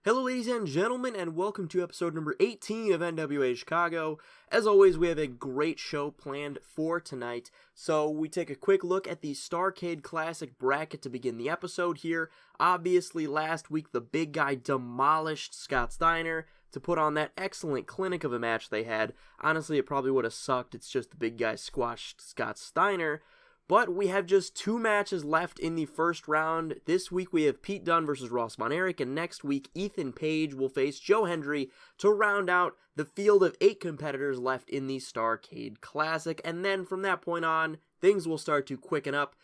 Hello ladies and gentlemen, and welcome to episode number 18 of NWA Chicago. As always, we have a great show planned for tonight, so we take a quick look at the Starrcade Classic bracket to begin the episode here. Obviously, last week the big guy demolished Scott Steiner to put on that excellent clinic of a match they had. Honestly, it probably would have sucked, it's just the big guy squashed Scott Steiner. But we have just two matches left in the first round. This week we have Pete Dunne versus Ross Von Erich, and next week Ethan Page will face Joe Hendry to round out the field of 8 competitors left in the Starrcade Classic. And then from that point on, things will start to quicken up.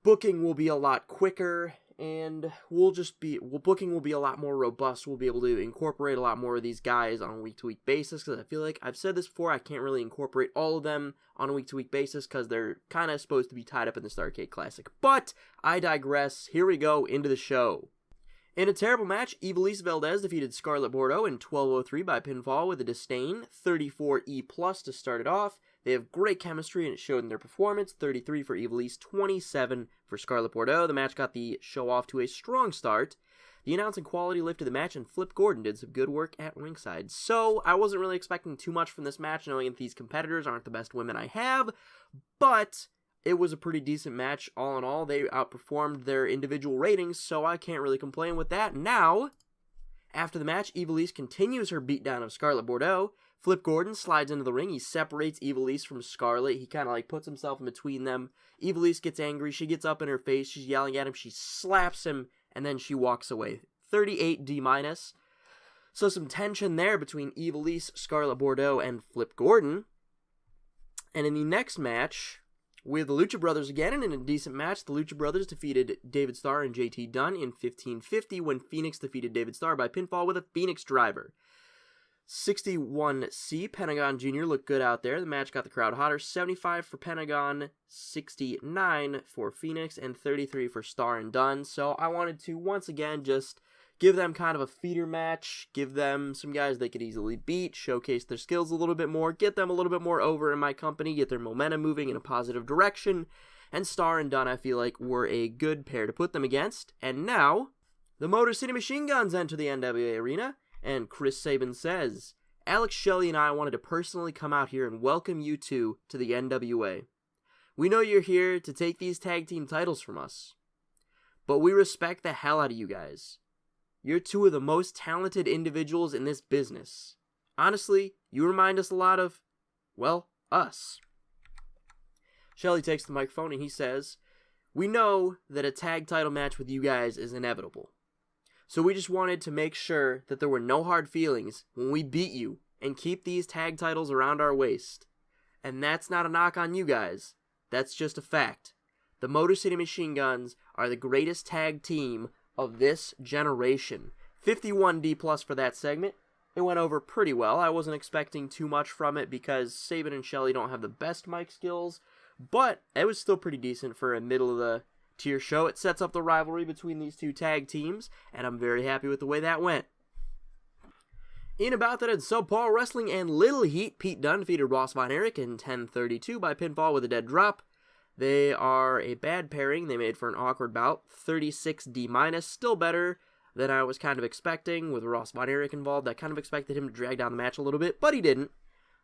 Booking will be a lot quicker, and booking will be a lot more robust. We'll be able to incorporate a lot more of these guys on a week-to-week basis, because I feel like I've said this before, I can't really incorporate all of them on a week-to-week basis because they're kind of supposed to be tied up in the Starrcade Classic. But I digress. Here we go into the show. In a terrible match, Ivelisse Valdez defeated Scarlett Bordeaux in 12:03 by pinfall with a disdain, 34E+ to start it off. They have great chemistry, and it showed in their performance. 33 for Ivelisse, 27 for Scarlett Bordeaux. The match got the show off to a strong start. The announcing quality lifted the match, and Flip Gordon did some good work at ringside. So, I wasn't really expecting too much from this match, knowing that these competitors aren't the best women I have, but it was a pretty decent match all in all. They outperformed their individual ratings, so I can't really complain with that. Now, after the match, Ivelisse continues her beatdown of Scarlett Bordeaux. Flip Gordon slides into the ring. He separates Ivelisse from Scarlett. He kind of puts himself in between them. Ivelisse gets angry. She gets up in her face. She's yelling at him. She slaps him, and then she walks away. 38D-. So some tension there between Ivelisse, Scarlett Bordeaux, and Flip Gordon. And in the next match, we have the Lucha Brothers again, and in a decent match, the Lucha Brothers defeated David Starr and JT Dunne in 15:50 when Phoenix defeated David Starr by pinfall with a Phoenix driver. 61C, Pentagon Jr. looked good out there. The match got the crowd hotter. 75 for Pentagon, 69 for Phoenix, and 33 for Starr and Dunne. So I wanted to, once again, just give them kind of a feeder match, give them some guys they could easily beat, showcase their skills a little bit more, get them a little bit more over in my company, get their momentum moving in a positive direction. And Starr and Dunne, I feel like, were a good pair to put them against. And now, the Motor City Machine Guns enter the NWA arena. And Chris Sabin says, Alex Shelley and I wanted to personally come out here and welcome you two to the NWA. We know you're here to take these tag team titles from us, but we respect the hell out of you guys. You're two of the most talented individuals in this business. Honestly, you remind us a lot of, well, us. Shelley takes the microphone and he says, we know that a tag title match with you guys is inevitable. So we just wanted to make sure that there were no hard feelings when we beat you and keep these tag titles around our waist. And that's not a knock on you guys. That's just a fact. The Motor City Machine Guns are the greatest tag team of this generation. 51D+ for that segment. It went over pretty well. I wasn't expecting too much from it because Sabin and Shelley don't have the best mic skills, but it was still pretty decent for a middle of the tier show. It sets up the rivalry between these two tag teams, and I'm very happy with the way that went. In a bout that had subpar wrestling and little heat, Pete Dunne defeated Ross Von Erich in 10:32 by pinfall with a dead drop. They are a bad pairing. They made for an awkward bout. 36D-, still better than I was kind of expecting with Ross Von Erich involved. I kind of expected him to drag down the match a little bit, but he didn't.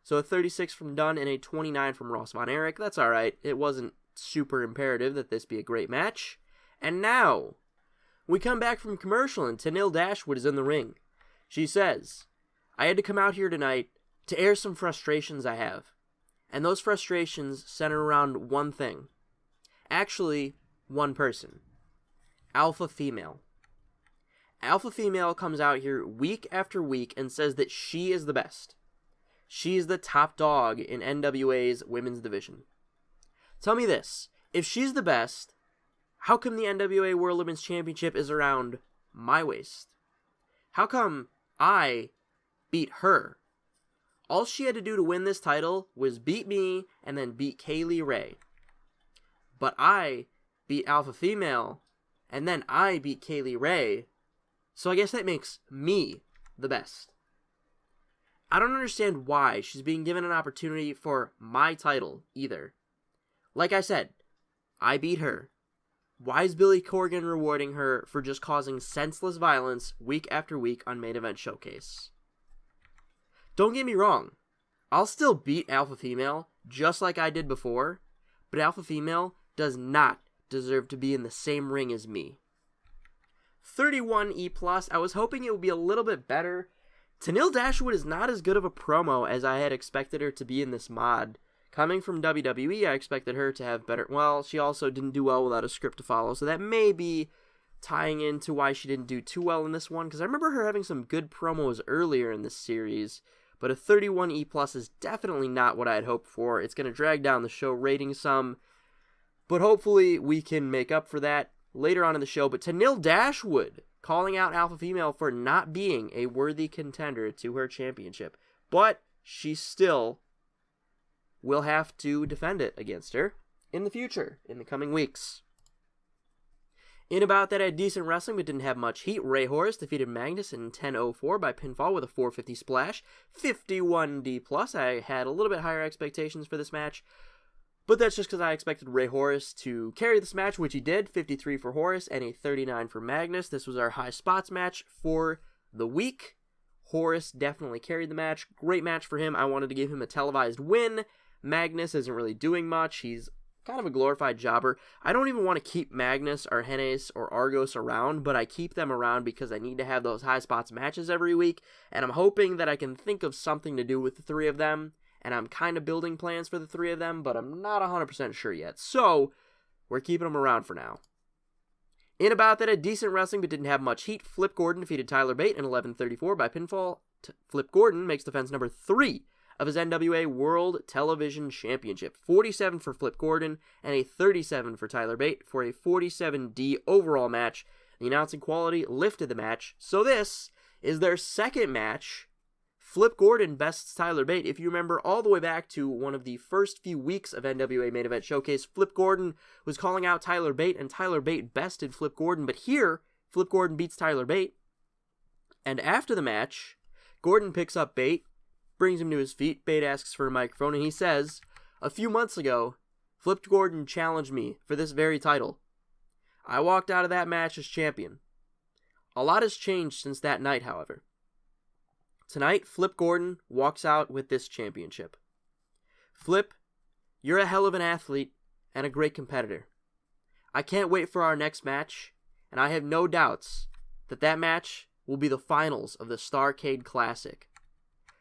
So a 36 from Dunne and a 29 from Ross Von Erich. That's alright. It wasn't super imperative that this be a great match. And now, we come back from commercial and Tenille Dashwood is in the ring. She says, I had to come out here tonight to air some frustrations I have. And those frustrations center around one thing. Actually, one person. Alpha Female. Alpha Female comes out here week after week and says that she is the best. She is the top dog in NWA's women's division. Tell me this, if she's the best, how come the NWA World Women's Championship is around my waist? How come I beat her? All she had to do to win this title was beat me and then beat Kaylee Ray. But I beat Alpha Female and then I beat Kaylee Ray, so I guess that makes me the best. I don't understand why she's being given an opportunity for my title either. Like I said, I beat her, Why is Billy Corgan rewarding her for just causing senseless violence week after week on Main Event Showcase? Don't get me wrong. I'll still beat Alpha Female just like I did before, but Alpha Female does not deserve to be in the same ring as me. 31 E+, I was hoping it would be a little bit better. Tenille Dashwood is not as good of a promo as I had expected her to be in this mod. Coming from WWE, I expected her to have better... Well, she also didn't do well without a script to follow, so that may be tying into why she didn't do too well in this one, because I remember her having some good promos earlier in this series, but a 31 E+ is definitely not what I had hoped for. It's going to drag down the show rating some, but hopefully we can make up for that later on in the show. But Tenille Dashwood calling out Alpha Female for not being a worthy contender to her championship, but she still will have to defend it against her in the future, in the coming weeks. In about that, I had decent wrestling, but didn't have much heat. Ray Horace defeated Magnus in 10:04 by pinfall with a 450 splash. 51 D+. I had a little bit higher expectations for this match, but that's just because I expected Ray Horace to carry this match, which he did. 53 for Horace and a 39 for Magnus. This was our high spots match for the week. Horace definitely carried the match. Great match for him. I wanted to give him a televised win. Magnus isn't really doing much. He's kind of a glorified jobber. I don't even want to keep Magnus or Hennes or Argos around, but I keep them around because I need to have those high spots matches every week, and I'm hoping that I can think of something to do with the three of them, and I'm kind of building plans for the three of them, but I'm not 100% sure yet. So, we're keeping them around for now. In about that, a decent wrestling but didn't have much heat. Flip Gordon defeated Tyler Bate in 11:34 by pinfall. Flip Gordon makes defense number 3 of his NWA World Television Championship. 47 for Flip Gordon and a 37 for Tyler Bate for a 47D overall match. The announcing quality lifted the match. So this is their second match. Flip Gordon bests Tyler Bate. If you remember all the way back to one of the first few weeks of NWA Main Event Showcase, Flip Gordon was calling out Tyler Bate, and Tyler Bate bested Flip Gordon. But here, Flip Gordon beats Tyler Bate. And after the match, Gordon picks up Bate, brings him to his feet. Bate asks for a microphone, and he says, "A few months ago, Flip Gordon challenged me for this very title. I walked out of that match as champion. A lot has changed since that night, however. Tonight, Flip Gordon walks out with this championship. Flip, you're a hell of an athlete and a great competitor. I can't wait for our next match, and I have no doubts that that match will be the finals of the Starrcade Classic."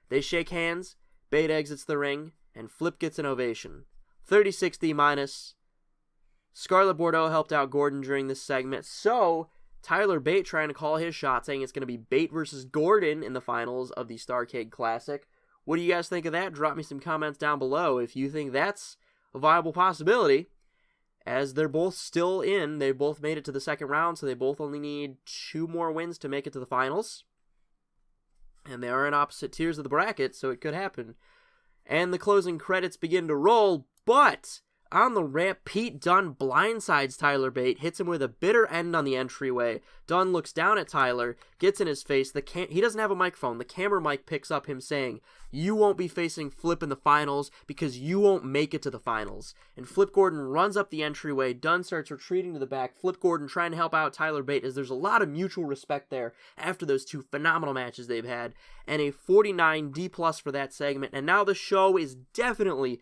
They shake hands, Bate exits the ring, and Flip gets an ovation. 36 D-. Scarlett Bordeaux helped out Gordon during this segment, so Tyler Bate trying to call his shot, saying it's going to be Bate versus Gordon in the finals of the Starrcade Classic. What do you guys think of that? Drop me some comments down below if you think that's a viable possibility, as they're both still in. They both made it to the second round, so they both only need 2 more wins to make it to the finals. And they are in opposite tiers of the bracket, so it could happen. And the closing credits begin to roll, but on the ramp, Pete Dunne blindsides Tyler Bate, hits him with a bitter end on the entryway. Dunne looks down at Tyler, gets in his face. He doesn't have a microphone. The camera mic picks up him saying, "You won't be facing Flip in the finals because you won't make it to the finals." And Flip Gordon runs up the entryway. Dunne starts retreating to the back. Flip Gordon trying to help out Tyler Bate, as there's a lot of mutual respect there after those 2 phenomenal matches they've had. And a 49 D+ for that segment. And now the show is definitely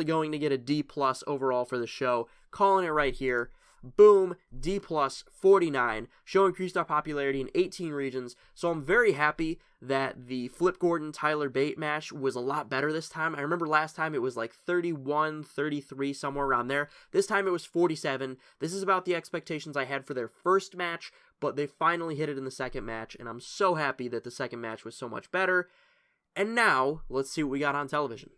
going to get a D+ overall for the show. Calling it right here. Boom, D+, 49. Show increased our popularity in 18 regions. So I'm very happy that the Flip Gordon Tyler Bate match was a lot better this time. I remember last time it was like 31, 33, somewhere around there. This time it was 47. This is about the expectations I had for their first match, but they finally hit it in the second match, and I'm so happy that the second match was so much better. And now, let's see what we got on television.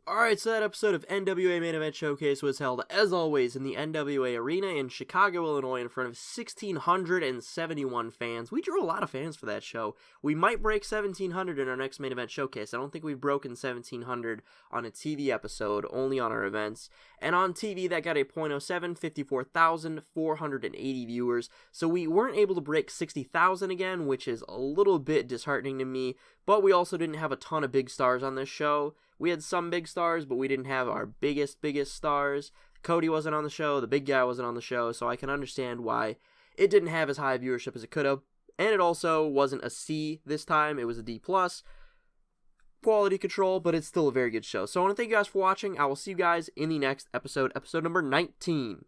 Alright, so that episode of NWA Main Event Showcase was held, as always, in the NWA Arena in Chicago, Illinois, in front of 1,671 fans. We drew a lot of fans for that show. We might break 1,700 in our next Main Event Showcase. I don't think we've broken 1,700 on a TV episode, only on our events. And on TV, that got a .07, 54,480 viewers. So we weren't able to break 60,000 again, which is a little bit disheartening to me. But we also didn't have a ton of big stars on this show. We had some big stars, but we didn't have our biggest stars. Cody wasn't on the show, the big guy wasn't on the show, so I can understand why it didn't have as high a viewership as it could have. And it also wasn't a C this time, it was a D+. Quality control, but it's still a very good show. So I want to thank you guys for watching. I will see you guys in the next episode, episode number 19.